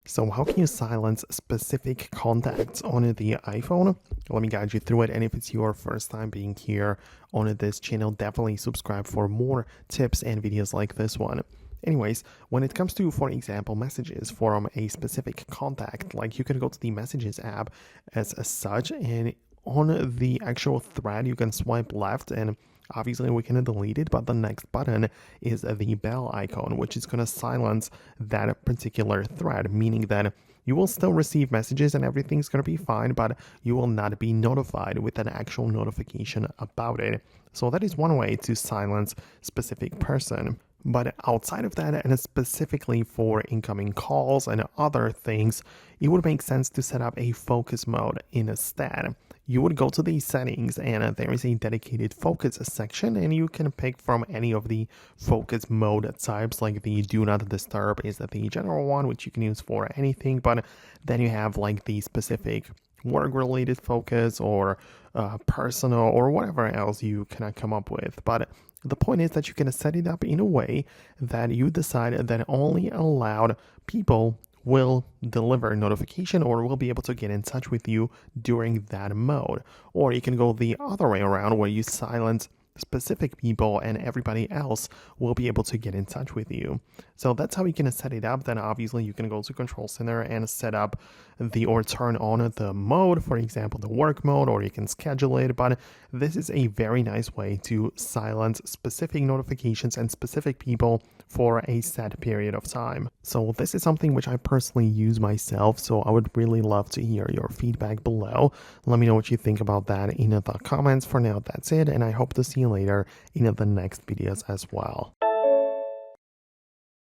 So how can you silence specific contacts on the iPhone? Let me guide you through it. And if it's your first time being here on this channel, definitely subscribe for more tips and videos like this one. Anyways, when it comes to, for example, messages from a specific contact, like you can go to the Messages app as such, and on the actual thread, you can swipe left and obviously we can delete it, but the next button is the bell icon, which is going to silence that particular thread, meaning that you will still receive messages and everything's going to be fine, but you will not be notified with an actual notification about it. So that is one way to silence specific person. But outside of that, and specifically for incoming calls and other things, it would make sense to set up a focus mode instead. You would go to the settings and there is a dedicated focus section, and you can pick from any of the focus mode types. Like the do not disturb is the general one, which you can use for anything, but then you have like the specific work related focus or personal or whatever else you can come up with. But the point is that you can set it up in a way that you decide that only allowed people will deliver notification or will be able to get in touch with you during that mode. Or you can go the other way around where you silence specific people and everybody else will be able to get in touch with you. So that's how you can set it up. Then obviously you can go to Control Center and set up or turn on the mode, for example, the work mode, or you can schedule it. But this is a very nice way to silence specific notifications and specific people for a set period of time. So this is something which I personally use myself, so I would really love to hear your feedback below. Let me know what you think about that in the comments. For now, that's it, and I hope to see you later in the next videos as well.